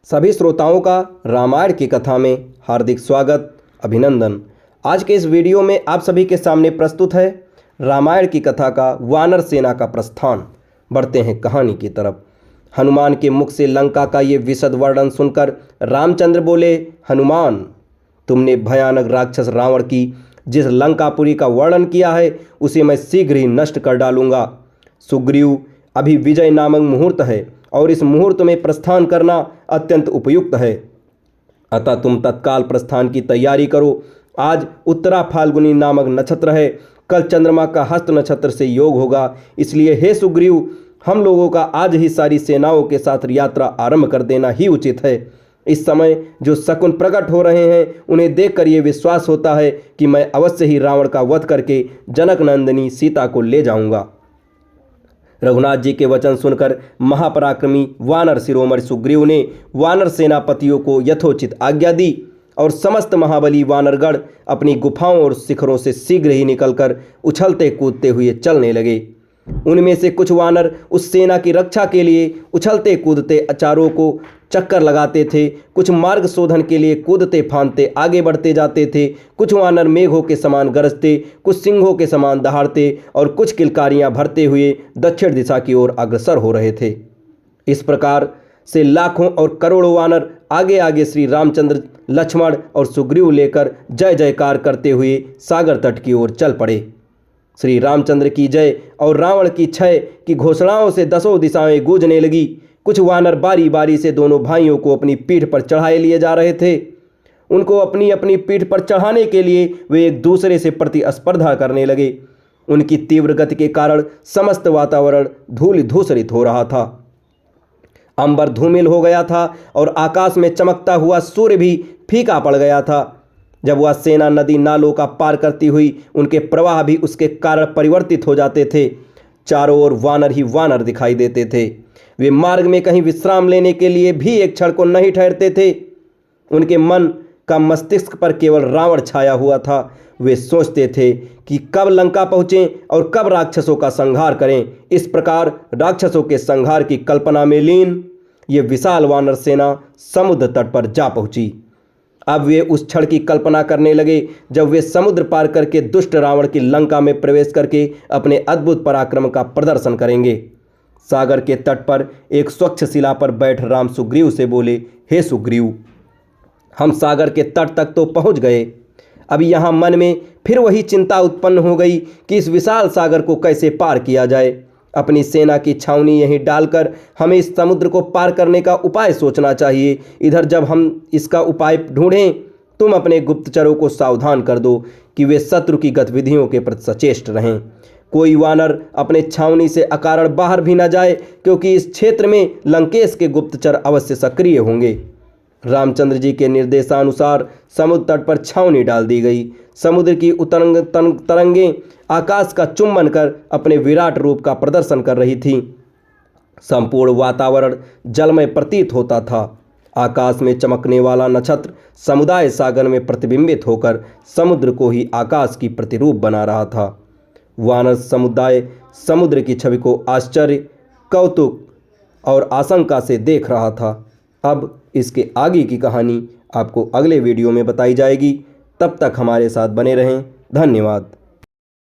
सभी श्रोताओं का रामायण की कथा में हार्दिक स्वागत, अभिनंदन। आज के इस वीडियो में आप सभी के सामने प्रस्तुत है रामायण की कथा का वानर सेना का प्रस्थान। बढ़ते हैं कहानी की तरफ। हनुमान के मुख से लंका का ये विशद वर्णन सुनकर रामचंद्र बोले, हनुमान, तुमने भयानक राक्षस रावण की जिस लंकापुरी का वर्णन किया है उसे मैं शीघ्र ही नष्ट कर डालूंगा। सुग्रीव, अभी विजय नामक मुहूर्त है और इस मुहूर्त में प्रस्थान करना अत्यंत उपयुक्त है, अतः तुम तत्काल प्रस्थान की तैयारी करो। आज उत्तरा फाल्गुनी नामक नक्षत्र है, कल चंद्रमा का हस्त नक्षत्र से योग होगा, इसलिए हे सुग्रीव, हम लोगों का आज ही सारी सेनाओं के साथ यात्रा आरंभ कर देना ही उचित है। इस समय जो शकुन प्रकट हो रहे हैं उन्हें देखकर ये विश्वास होता है कि मैं अवश्य ही रावण का वध करके जनक नंदिनी सीता को ले जाऊंगा। रघुनाथ जी के वचन सुनकर महापराक्रमी वानर शिरोमणि सुग्रीव ने वानर सेनापतियों को यथोचित आज्ञा दी और समस्त महाबली वानरगण अपनी गुफाओं और शिखरों से शीघ्र ही निकलकर उछलते कूदते हुए चलने लगे। उनमें से कुछ वानर उस सेना की रक्षा के लिए उछलते कूदते चारों को चक्कर लगाते थे, कुछ मार्ग शोधन के लिए कूदते फांदते आगे बढ़ते जाते थे, कुछ वानर मेघों के समान गरजते, कुछ सिंहों के समान दहाड़ते और कुछ किलकारियां भरते हुए दक्षिण दिशा की ओर अग्रसर हो रहे थे। इस प्रकार से लाखों और करोड़ों वानर आगे आगे श्री रामचंद्र, लक्ष्मण और सुग्रीव लेकर जय जयकार करते हुए सागर तट की ओर चल पड़े। श्री रामचंद्र की जय और रावण की क्षय की घोषणाओं से दसों दिशाएं गूंजने लगी। कुछ वानर बारी बारी से दोनों भाइयों को अपनी पीठ पर चढ़ाए लिए जा रहे थे। उनको अपनी अपनी पीठ पर चढ़ाने के लिए वे एक दूसरे से प्रतिस्पर्धा करने लगे। उनकी तीव्र गति के कारण समस्त वातावरण धूल धूसरित हो रहा था। अंबर धूमिल हो गया था और आकाश में चमकता हुआ सूर्य भी फीका पड़ गया था। जब वह सेना नदी नालों का पार करती हुई, उनके प्रवाह भी उसके कारण परिवर्तित हो जाते थे। चारों ओर वानर ही वानर दिखाई देते थे। वे मार्ग में कहीं विश्राम लेने के लिए भी एक क्षण को नहीं ठहरते थे। उनके मन का मस्तिष्क पर केवल रावण छाया हुआ था। वे सोचते थे कि कब लंका पहुँचें और कब राक्षसों का संहार करें। इस प्रकार राक्षसों के संहार की कल्पना में लीन ये विशाल वानर सेना समुद्र तट पर जा पहुंची। अब वे उस क्षण की कल्पना करने लगे जब वे समुद्र पार करके दुष्ट रावण की लंका में प्रवेश करके अपने अद्भुत पराक्रम का प्रदर्शन करेंगे। सागर के तट पर एक स्वच्छ शिला पर बैठ राम सुग्रीव से बोले, हे सुग्रीव, हम सागर के तट तक तो पहुंच गए। अब यहाँ मन में फिर वही चिंता उत्पन्न हो गई कि इस विशाल सागर को कैसे पार किया जाए। अपनी सेना की छावनी यहीं डालकर हमें इस समुद्र को पार करने का उपाय सोचना चाहिए। इधर जब हम इसका उपाय ढूंढें, तुम अपने गुप्तचरों को सावधान कर दो कि वे शत्रु की गतिविधियों के प्रति सचेष्ट रहें। कोई वानर अपने छावनी से अकारण बाहर भी न जाए, क्योंकि इस क्षेत्र में लंकेश के गुप्तचर अवश्य सक्रिय होंगे। रामचंद्र जी के निर्देशानुसार समुद्र तट पर छावनी डाल दी गई। समुद्र की तरंगें आकाश का चुंबन कर अपने विराट रूप का प्रदर्शन कर रही थीं। संपूर्ण वातावरण जलमय प्रतीत होता था। आकाश में चमकने वाला नक्षत्र समुदाय सागर में प्रतिबिंबित होकर समुद्र को ही आकाश की प्रतिरूप बना रहा था। वानर समुदाय समुद्र की छवि को आश्चर्य, कौतुक और आशंका से देख रहा था। अब इसके आगे की कहानी आपको अगले वीडियो में बताई जाएगी। तब तक हमारे साथ बने रहें। धन्यवाद।